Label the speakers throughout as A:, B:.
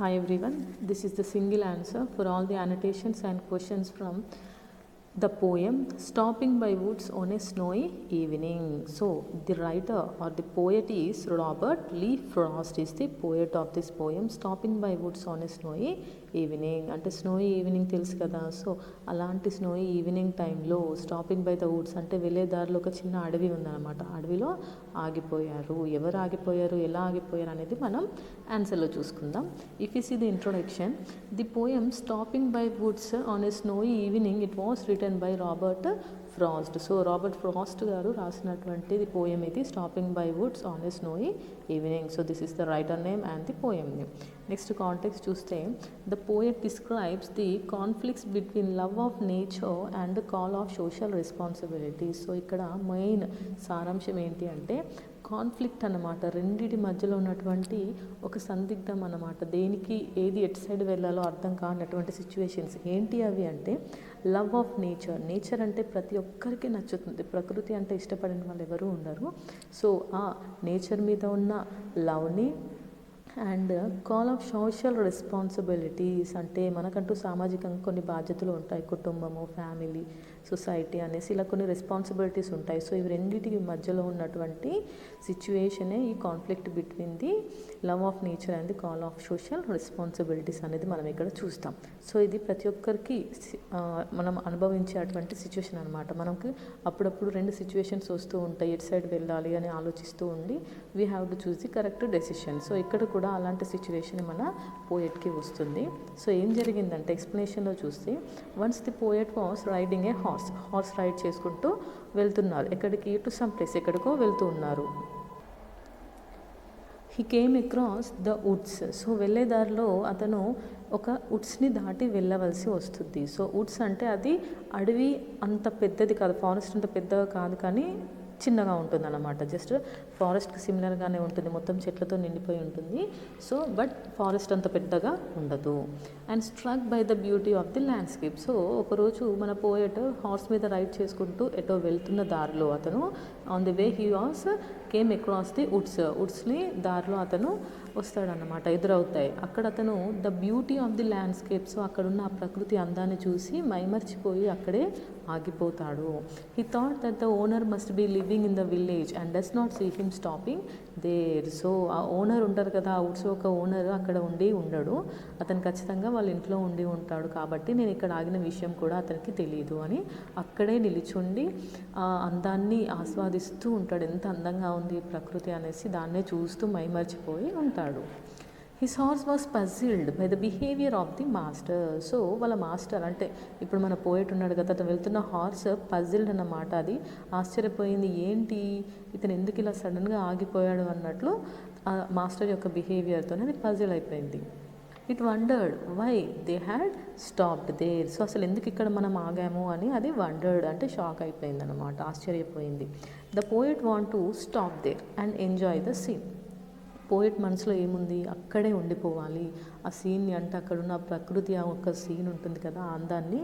A: Hi everyone, this is the single answer for all the annotations and questions from the poem Stopping by Woods on a Snowy Evening. So the writer or the poet is Robert Lee Frost is the poet of this poem Stopping by Woods on a Snowy evening. అంటే స్నోయి evening తెలుసు కదా. So అలాంటి స్నోయి evening టైంలో stopping by the Woods అంటే వెళ్ళే దారిలో ఒక చిన్న అడవి ఉందన్నమాట. అడవిలో ఆగిపోయారు. ఎవరు ఆగిపోయారు, ఎలా ఆగిపోయారు అనేది మనం ఆన్సర్లో చూసుకుందాం. If you see the introduction, the poem stopping by woods on a snowy evening it was written by Robert Frost. So Robert Frost గారు రాసినటువంటి పోయం ఇది stopping by woods on a snowy evening. So this is the writer name and the poem name. Next context చూస్తే the poet describes the conflicts between love of nature and call of social responsibilities. So ఇక్కడ main సారాంశం ఏంటి అంటే conflict అన్నమాట. రెండిటి మధ్యలో ఉన్నటువంటి ఒక సందిగ్ధం అన్నమాట. దేనికి ఏది ఎటు సైడ్ వెళ్ళాలో అర్థం కానటువంటి సిచ్యువేషన్స్ ఏంటి అవి అంటే లవ్ ఆఫ్ నేచర్. నేచర్ అంటే ప్రతి ఒక్కరికి నచ్చుతుంది. ప్రకృతి అంటే ఇష్టపడిన వాళ్ళు ఎవరు ఉండరు. సో ఆ నేచర్ మీద ఉన్న లవ్ని and call of social responsibilities అంటే మనకంటూ సామాజికంగా కొన్ని బాధ్యతలు ఉంటాయి. కుటుంబము, ఫ్యామిలీ, సొసైటీ అనేసి ఇలా కొన్ని రెస్పాన్సిబిలిటీస్ ఉంటాయి. సో ఇవి రెండింటికి మధ్యలో ఉన్నటువంటి సిచ్యువేషనే ఈ conflict between the love of nature and the call of social responsibilities అనేది మనం ఇక్కడ చూస్తాం. సో ఇది ప్రతి ఒక్కరికి మనం అనుభవించేటువంటి సిచ్యువేషన్ అనమాట. మనకు అప్పుడప్పుడు రెండు సిచ్యువేషన్స్ వస్తూ ఉంటాయి. ఎటు సైడ్ వెళ్ళాలి అని ఆలోచిస్తూ ఉండి we have to choose the correct decision. So ఇక్కడ కూడా అలాంటి సిచ్యువేషన్ మన పోయెట్కి వస్తుంది. సో ఏం జరిగిందంటే ఎక్స్ప్లెనేషన్లో చూస్తే once the poet was riding a horse ride చేసుకుంటూ వెళ్తున్నారు. ఎక్కడికి? టు సమ్ ప్లేస్, ఎక్కడికో వెళ్తూ ఉన్నారు. He came across the woods. So వెళ్ళే దారిలో అతను ఒక వుడ్స్ని దాటి వెళ్ళవలసి వస్తుంది. సో వుడ్స్ అంటే అది అడవి అంత పెద్దది కాదు, ఫారెస్ట్ అంత పెద్దగా కాదు, కానీ చిన్నగా ఉంటుంది అన్నమాట. జస్ట్ ఫారెస్ట్కి సిమిలర్గానే ఉంటుంది, మొత్తం చెట్లతో నిండిపోయి ఉంటుంది. సో బట్ ఫారెస్ట్ అంత పెద్దగా ఉండదు. And struck by the beauty of the landscape. So ఒకరోజు మన పోయట్ హార్స్ మీద రైడ్ చేసుకుంటూ ఎటో వెళ్తున్న దారిలో అతను on the way he was came across the వుడ్స్ని దారిలో అతను వస్తాడన్నమాట, ఎదురవుతాయి. అక్కడ అతను the beauty of the landscape, so అక్కడున్న ఆ ప్రకృతి అందాన్ని చూసి మైమర్చిపోయి అక్కడే ఆగిపోతాడు. He thought that the owner must be living in the village and does not see him stopping there. So ఆ ఓనర్ ఉంటారు కదా, ఆ వుడ్స్ ఒక ఓనర్ అక్కడ ఉండడు, అతను ఖచ్చితంగా వాళ్ళ ఇంట్లో ఉంటాడు. కాబట్టి నేను ఇక్కడ ఆగిన విషయం కూడా అతనికి తెలియదు అని అక్కడే నిలిచుండి ఆ అందాన్ని ఆస్వాదిస్తూ ఉంటాడు. ఎంత అందంగా ఉంది ప్రకృతి అనేసి దాన్నే చూస్తూ మైమర్చిపోయి ఉంటాడు. His horse was puzzled by the behaviour of the master. So వాళ్ళ మాస్టర్ అంటే ఇప్పుడు మన పోయెట్ ఉన్నాడు కదా, అతను వెళ్తున్న హార్స్ పజిల్డ్ అన్నమాట. అది ఆశ్చర్యపోయింది, ఏంటి ఇతను ఎందుకు ఇలా సడన్గా ఆగిపోయాడు అన్నట్లు ఆ మాస్టర్ యొక్క బిహేవియర్తోనే అది పజిల్ అయిపోయింది. It wondered why they had stopped there. So అసలు ఎందుకు ఇక్కడ మనం ఆగాము అని అది వండర్డ్ అంటే షాక్ అయిపోయింది అనమాట, ఆశ్చర్యపోయింది. The poet want to stop there and enjoy the scene. Poet మనసులో ఏముంది, అక్కడే ఉండిపోవాలి, ఆ సీన్ని అంటే అక్కడున్న ప్రకృతి ఆ ఒక్క సీన్ ఉంటుంది కదా, ఆ అందాన్ని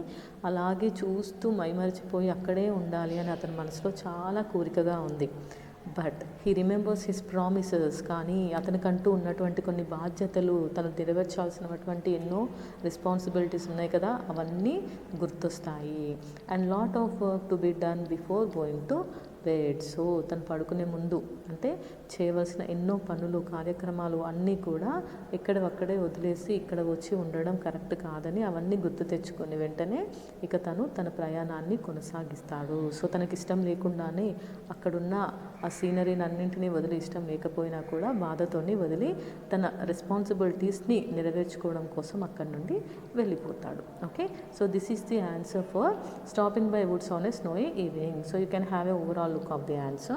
A: అలాగే చూస్తూ మైమరిచిపోయి అక్కడే ఉండాలి అని అతని మనసులో చాలా కోరికగా ఉంది. But he remembers his promises. కానీ అతనికంటూ ఉన్నటువంటి కొన్ని బాధ్యతలు, తను నెరవేర్చాల్సినటువంటి ఎన్నో రెస్పాన్సిబిలిటీస్ ఉన్నాయి కదా, అవన్నీ గుర్తొస్తాయి. And lot of work to be done before going to bed. So తను పడుకునే ముందు అంటే చేయవలసిన ఎన్నో పనులు, కార్యక్రమాలు అన్నీ కూడా ఎక్కడవక్కడే వదిలేసి ఇక్కడ వచ్చి ఉండడం కరెక్ట్ కాదని అవన్నీ గుర్తు తెచ్చుకొని వెంటనే ఇక తన ప్రయాణాన్ని కొనసాగిస్తాడు. సో తనకి ఇష్టం లేకుండానే అక్కడున్న ఆ సీనరీని అన్నింటినీ వదిలి, ఇష్టం లేకపోయినా కూడా బాధతోని వదిలి తన రెస్పాన్సిబిలిటీస్ని నెరవేర్చుకోవడం కోసం అక్కడి నుండి వెళ్ళిపోతాడు. Okay, so this is the answer for stopping by woods on a snowy evening. So you can have a overall look of the answer.